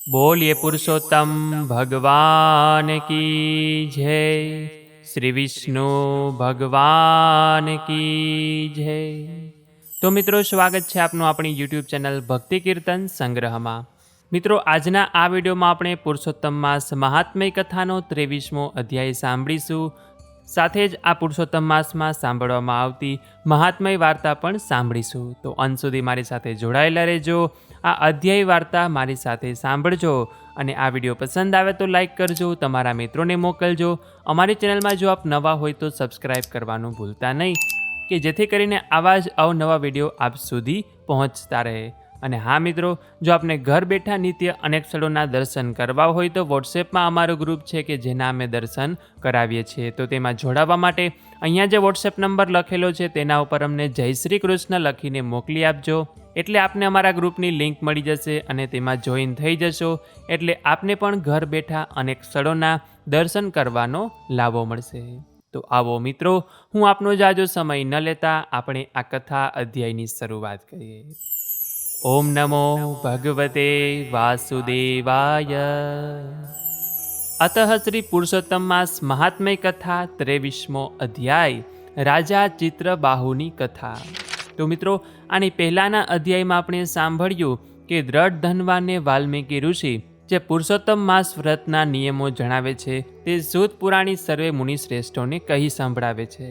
बोलिए पुरुषोत्तम भगवान की जय। श्री विष्णु भगवान की जय। तो मित्रों, स्वागत है आपનું આપણી યુટ્યુબ ચેનલ ભક્તિ કીર્તન સંગ્રહમાં। મિત્રો, આજના આ વિડીયોમાં આપણે પુરુષોત્તમ માસ મહાત્મ્ય કથાનો 23મો અધ્યાય સાંભળીશું। સાથે જ આ પુરુષોત્તમ માસમાં સાંભળવામાં આવતી મહાત્મય વાર્તા પણ સાંભળીશું। તો અંત સુધી મારી સાથે જોડાયેલા રહેજો। આ અધ્યાય વાર્તા મારી સાથે સાંભળજો અને આ વિડીયો પસંદ આવે તો લાઈક કરજો, તમારા મિત્રોને મોકલજો। અમારી ચેનલમાં જો આપ નવા હોય તો સબસ્ક્રાઈબ કરવાનું ભૂલતા નહીં, કે જેથી કરીને આવા જ અવનવા વિડીયો આપ સુધી પહોંચતા રહે। અને હા મિત્રો, જો આપને ઘર બેઠા નિત્ય અનેક સ્થળોના દર્શન કરવા હોય તો વોટ્સએપમાં અમારો ગ્રુપ છે કે જેના અમે દર્શન કરાવીએ છીએ। તો તેમાં જોડાવા માટે અહીંયા જે વોટ્સએપ નંબર લખેલો છે તેના ઉપર અમને જય શ્રી કૃષ્ણ લખીને મોકલી આપજો, એટલે આપને અમારા ગ્રુપની લિંક મળી જશે અને તેમાં જોઈન થઈ જશો, એટલે આપને પણ ઘર બેઠા અનેક સ્થળોના દર્શન કરવાનો લાભો મળશે। તો આવો મિત્રો, હું આપનો જાજો સમય ન લેતા આપણે આ કથા અધ્યાયની શરૂઆત કરીએ। ओम नमो भगवते वासुदेवाय। अतः श्री पुरुषोत्तम मास महात्म्य कथा 23मो अध्याय राजा चित्रबाहुनी कथा। तो मित्रों, आनी पहलाना अध्यायमां आपणे सांभळ्युं के દ્રઢ ધનવાને વાલ્મીકી ઋષિ જે પુરુષોત્તમ માસ વ્રતના નિયમો જણાવે છે તે સૂત પુરાણી સર્વે મુનિ શ્રેષ્ઠોને કહી સંભળાવે છે।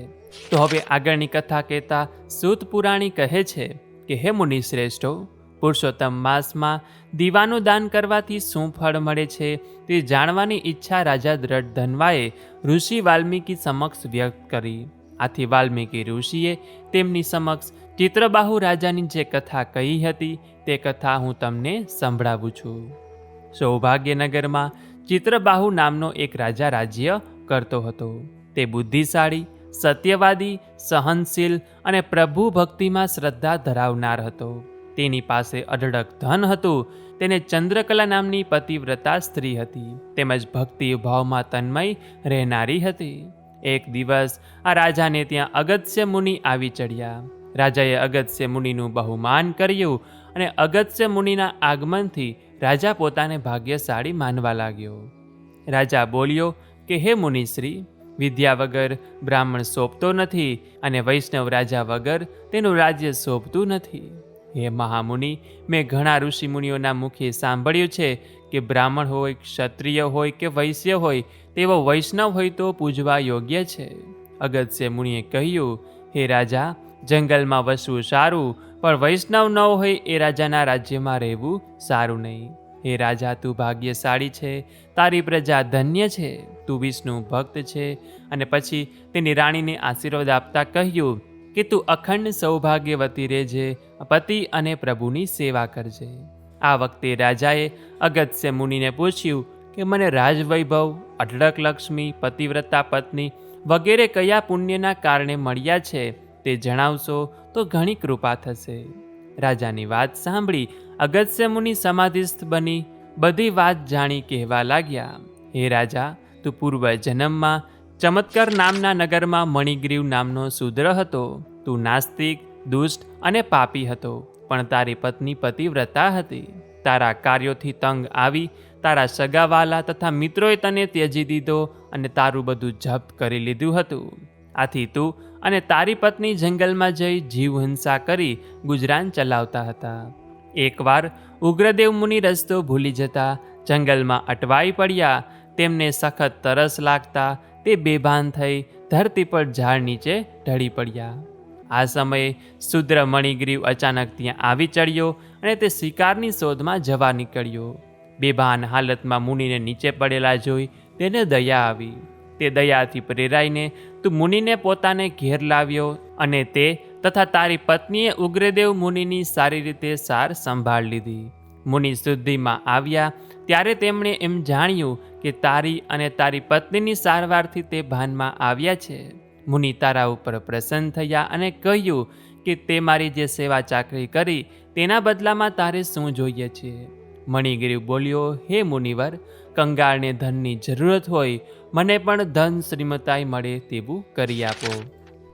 તો હવે આગળની કથા કહેતા સૂત પુરાણી કહે છે કે હે મુનિ શ્રેષ્ઠો, પુરુષોત્તમ માસમાં દીવાનું દાન કરવાથી શું ફળ મળે છે તે જાણવાની ઈચ્છા રાજા દ્રઢ ધનવાએ ઋષિ વાલ્મીકી સમક્ષ વ્યક્ત કરી। આથી વાલ્મીકી ઋષિએ તેમની સમક્ષ ચિત્રબાહુ રાજાની જે કથા કહી હતી તે કથા હું તમને સંભળાવું છું। સૌભાગ્યનગરમાં ચિત્રબાહુ નામનો એક રાજા રાજ્ય કરતો હતો। તે બુદ્ધિશાળી, સત્યવાદી, સહનશીલ અને પ્રભુ ભક્તિમાં શ્રદ્ધા ધરાવનાર હતો। તેની પાસે અઢળક ધન હતું। તેને ચંદ્રકલા નામની પતિવ્રતા સ્ત્રી હતી, તેમજ ભક્તિ ભાવમાં તન્મય રહેનારી હતી। એક દિવસ આ રાજાને ત્યાં અગત્ય મુનિ આવી ચડ્યા। રાજાએ અગત્ય મુનિનું બહુમાન કર્યું અને અગત્ય મુનિના આગમનથી રાજા પોતાને ભાગ્યશાળી માનવા લાગ્યો। રાજા બોલ્યો કે હે મુનિશ્રી, વિદ્યા વગર બ્રાહ્મણ શોભતો નથી અને વૈષ્ણવ રાજા વગર તેનું રાજ્ય શોભતું નથી। હે મહામુનિ, મેં ઘણા ઋષિમુનિઓના મુખે સાંભળ્યું છે કે બ્રાહ્મણ હોય, ક્ષત્રિય હોય કે વૈશ્ય હોય તેવો વૈષ્ણવ હોય તો પૂજવા યોગ્ય છે। અગત્ય મુનિએ કહ્યું, હે રાજા, જંગલમાં વસવું સારું, પણ વૈષ્ણવ ન હોય એ રાજાના રાજ્યમાં રહેવું સારું નહીં। હે રાજા, તું ભાગ્યશાળી છે, તારી પ્રજા ધન્ય છે, તું વિષ્ણુ ભક્ત છે। અને પછી તેની રાણીને આશીર્વાદ આપતા કહ્યું કે તું અખંડ સૌભાગ્યવતી રહેજે, પતિ અને પ્રભુની સેવા કરજે। આ વખતે રાજાએ અગત્ય મુનિને પૂછ્યું કે મને રાજવૈભવ, અઢળક લક્ષ્મી, પતિવ્રતા પત્ની વગેરે કયા પુણ્યના કારણે મળ્યા છે તે જણાવશો તો ઘણી કૃપા થશે। રાજાની વાત સાંભળી અગત્ય મુનિ સમાધિસ્થ બની બધી વાત જાણી કહેવા લાગ્યા, હે રાજા, તું પૂર્વ જન્મમાં ચમત્કાર નામના નગરમાં મણિગ્રીવ નામનો શૂદ્ર હતો। તું નાસ્તિક, દુષ્ટ અને પાપી હતો, પણ તારી પત્ની પતિવ્રતા હતી। તારા કાર્યોથી તંગ આવી તારા સગાવાલા તથા મિત્રોએ તને ત્યજી દીધો અને તારું બધું જપ્ત કરી લીધું હતું। આથી તું અને તારી પત્ની જંગલમાં જઈ જીવહિંસા કરી ગુજરાન ચલાવતા હતા। એકવાર ઉગ્રદેવ મુનિ રસ્તો ભૂલી જતા જંગલમાં અટવાઈ પડ્યા। તેમને સખત તરસ લાગતા તે બેભાન થઈ ધરતી પર ઝાડ નીચે ઢળી પડ્યા। આ સમયે શુદ્ર મણિગ્રીવ અચાનક ત્યાં આવી ચડ્યો અને તે શિકારની શોધમાં જવા નીકળ્યો। બેભાન હાલતમાં મુનિને નીચે પડેલા જોઈ તેને દયા આવી। તે દયાથી પ્રેરાઈને તું મુનિને પોતાને ઘેર લાવ્યો અને તે તથા તારી પત્નીએ ઉગ્રદેવ મુનિની સારી રીતે સાર સંભાળ લીધી। મુનિ શુદ્ધિમાં આવ્યા ત્યારે તેમણે એમ જાણ્યું કે તારી અને તારી પત્નીની સારવારથી તે ભાનમાં આવ્યા છે। મુનિ તારા ઉપર પ્રસન્ન થયા અને કહ્યું કે તે મારી જે સેવા ચાકરી કરી તેના બદલામાં તારે શું જોઈએ છે? મણિગ્રીવ બોલ્યો, હે મુનિવર, કંગાળને ધનની જરૂરત હોય, મને પણ ધન શ્રીમતાઈ મળે તેવું કરી આપો।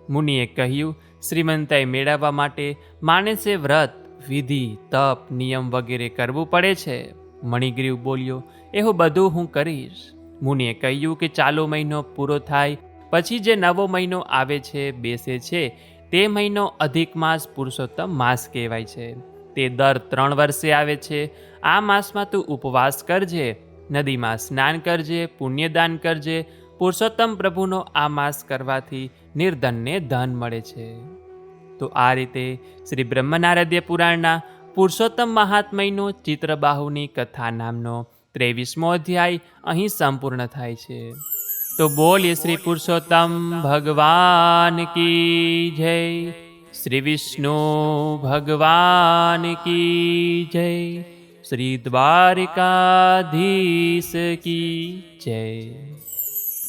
મુનિએ કહ્યું, શ્રીમંતાઈ મેળવવા માટે માણસે વ્રત, વિધિ, તપ, નિયમ વગેરે કરવું પડે છે। મણિગ્રીવ બોલ્યો, એવું બધું હું કરીશ. મુનિએ કહ્યું કે ચાલુ મહિનો પૂરો થાય પછી જે નવો મહિનો આવે છે, બેસે છે, તે મહિનો અધિક માસ પુરુષોત્તમ માસ કહેવાય છે. તે દર 3 વર્ષે આવે છે. આ માસમાં તું ઉપવાસ કરજે, નદીમાં સ્નાન કરજે, પુણ્યદાન કરજે. પુરુષોત્તમ પ્રભુનો આ માસ કરવાથી નિર્ધનને ધન મળે છે. તો આ રીતે શ્રી બ્રહ્મનારાયણ પુરાણના પુરુષોત્તમ મહાત્મયનો ચિત્રબાહુની કથા નામનો 23મો અધ્યાય અહીં સંપૂર્ણ થાય છે. તો બોલીએ શ્રી પુરુષોત્તમ ભગવાન કી જય, શ્રી વિષ્ણુ ભગવાન કી જય, શ્રી દ્વારિકાધીશ કી જય.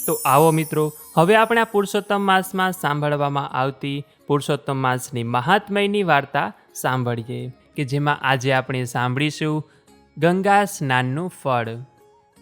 તો આવો મિત્રો, હવે આપણે આ પુરુષોત્તમ માસમાં સાંભળવામાં આવતી પુરુષોત્તમ માસની મહાત્મયની વાર્તા સાંભળીએ, કે જેમાં આજે આપણે સાંભળીશું ગંગા સ્નાનનું ફળ.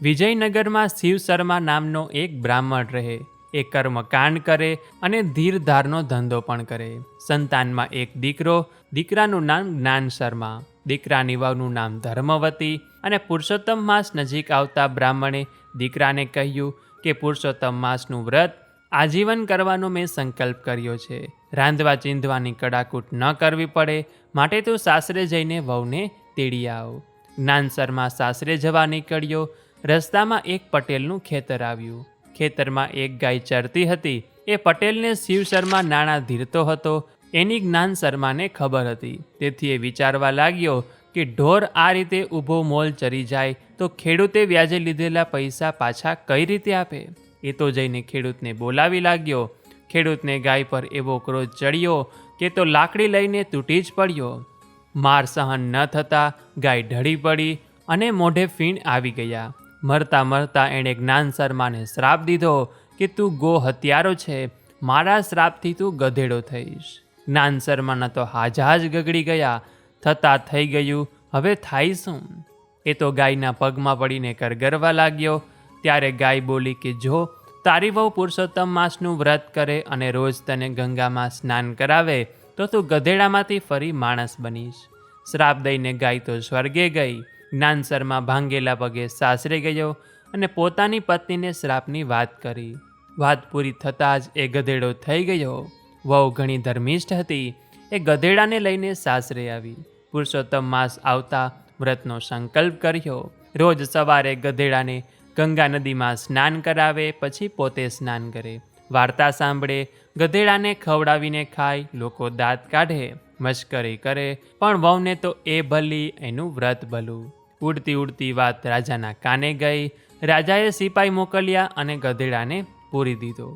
વિજયનગરમાં શિવ શર્મા નામનો એક બ્રાહ્મણ રહે. એ કર્મકાંડ કરે અને ધીરધારનો ધંધો પણ કરે. સંતાનમાં એક દીકરો, દીકરાનું નામ જ્ઞાન શર્મા, દીકરાની વહુનું નામ ધર્મવતી. અને પુરુષોત્તમ માસ નજીક આવતા બ્રાહ્મણે દીકરાને કહ્યું કે પુરુષોત્તમ માસનું વ્રત આજીવન કરવાનો મેં સંકલ્પ કર્યો છે. રાંધવા ચીંધવાની કડાકૂટ ન કરવી પડે, માટે તું સાસરે જઈને વહુને તેડી આવ. જ્ઞાન શર્મા સાસરે જવા નીકળ્યો. રસ્તામાં એક પટેલનું ખેતર આવ્યું. ખેતરમાં એક ગાય ચરતી હતી. એ પટેલને શિવ શર્મા નાણાં ધીરતો હતો, એની જ્ઞાન શર્માને ખબર હતી. તેથી એ વિચારવા લાગ્યો કે ઢોર આ રીતે ઊભો મોલ ચરી જાય તો ખેડૂતે વ્યાજે લીધેલા પૈસા પાછા કઈ રીતે આપે. એ તો જઈને ખેડૂતને બોલાવી લાગ્યો. ખેડૂતને ગાય પર એવો ક્રોધ ચડ્યો કે તો લાકડી લઈને તૂટી જ પડ્યો. માર સહન ન થતાં ગાય ઢળી પડી અને મોઢે ફીણ આવી ગયા. મરતા મરતા એણે જ્ઞાન શર્માને શ્રાપ દીધો કે તું ગો હત્યારો છે, મારા શ્રાપથી તું ગધેડો થઈશ. જ્ઞાન શર્માના તો હાજા જ ગગડી ગયા. થતાં થઈ ગયું, હવે થાય શું? એ તો ગાયના પગમાં પડીને કરગરવા લાગ્યો. ત્યારે ગાય બોલી કે જો તારી વહુ પુરુષોત્તમ માસનું વ્રત કરે અને રોજ તને ગંગામાં સ્નાન કરાવે તો તું ગધેડામાંથી ફરી માણસ બનીશ. શ્રાપ દઈને ગાય તો સ્વર્ગે ગઈ. જ્ઞાન શર્મા ભાંગેલા પગે સાસરે ગયો અને પોતાની પત્નીને શ્રાપની વાત કરી. વાત પૂરી થતાં જ એ ગધેડો થઈ ગયો. વહુ ઘણી ધર્મિષ્ઠ હતી. એ ગધેડાને લઈને સાસરે આવી. પુરુષોત્તમ માસ આવતા વ્રતનો સંકલ્પ કર્યો. રોજ સવારે ગધેડાને ગંગા નદીમાં સ્નાન કરાવે, પછી પોતે સ્નાન કરે, વાર્તા સાંભળે, ગધેડાને ખવડાવીને ખાય, લોકો દાંત કાઢે, મશ્કરી કરે. પણ વહુને તો એ ભલી, એનું વ્રત ભલું. ઉડતી ઉડતી વાત રાજાના કાને ગઈ. રાજાએ સિપાઈ મોકલ્યા અને ગધેડાને પૂરી દીધો.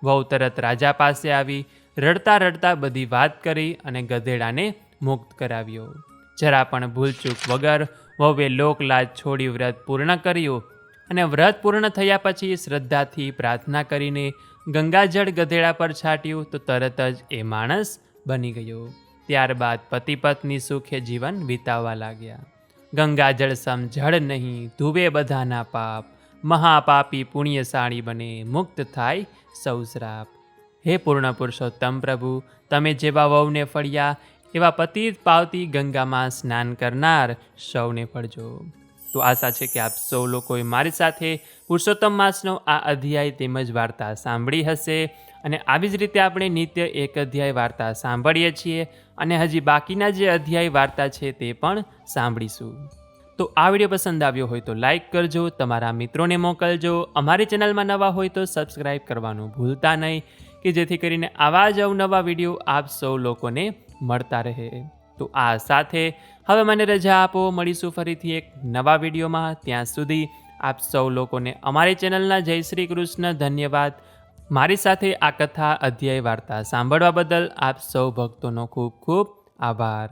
વહુ તરત રાજા પાસે આવી, રડતા રડતા બધી વાત કરી અને ગધેડાને મુક્ત કરાવ્યો. જરા પણ ભૂલચૂક વગર વહુએ લોકલાજ છોડી વ્રત પૂર્ણ કર્યું. અને વ્રત પૂર્ણ થયા પછી શ્રદ્ધાથી પ્રાર્થના કરીને ગંગાજળ ગધેડા પર છાંટ્યું તો તરત જ એ માણસ બની ગયો. ત્યારબાદ પતિ પત્ની સુખે જીવન વિતાવવા લાગ્યા. ગંગાજળ સમ જળ નહીં, ધુવે બધાના પાપ, મહાપાપી પુણ્યશાળી બને, મુક્ત થાય સૌ શ્રાપ. હે પૂર્ણ પુરુષોત્તમ પ્રભુ, તમે જેવા વહુને ફળ્યા એવા પતિત પાવતી ગંગામાં સ્નાન કરનાર સૌને ફળજો. તો આશા છે કે આપ સૌ લોકોએ મારી સાથે પુરુષોત્તમ માસનો આ અધ્યાય તેમજ વાર્તા સાંભળી હશે. અને આવી જ રીતે આપણે નિત્ય એક અધ્યાય વાર્તા સાંભળીએ છીએ અને હજી બાકીના જે અધ્યાય વાર્તા છે તે પણ સાંભળીશું. તો આ વિડીયો પસંદ આવ્યો હોય તો લાઈક કરજો, તમારા મિત્રોને મોકલજો. અમારી ચેનલમાં નવા હોય તો સબસ્ક્રાઈબ કરવાનું ભૂલતા નહીં, કે જેથી કરીને આવા જ અવનવા વિડીયો આપ સૌ લોકોને મળતા રહે. તો આ સાથે હવે મને રજા આપો, મળીશું ફરીથી એક નવા વિડીયોમાં. ત્યાં સુધી આપ સૌ લોકોને અમારી ચેનલના જય શ્રી કૃષ્ણ. ધન્યવાદ. મારી સાથે આ કથા અધ્યાય વાર્તા સાંભળવા બદલ આપ સૌ ભક્તોનો ખૂબ ખૂબ આભાર.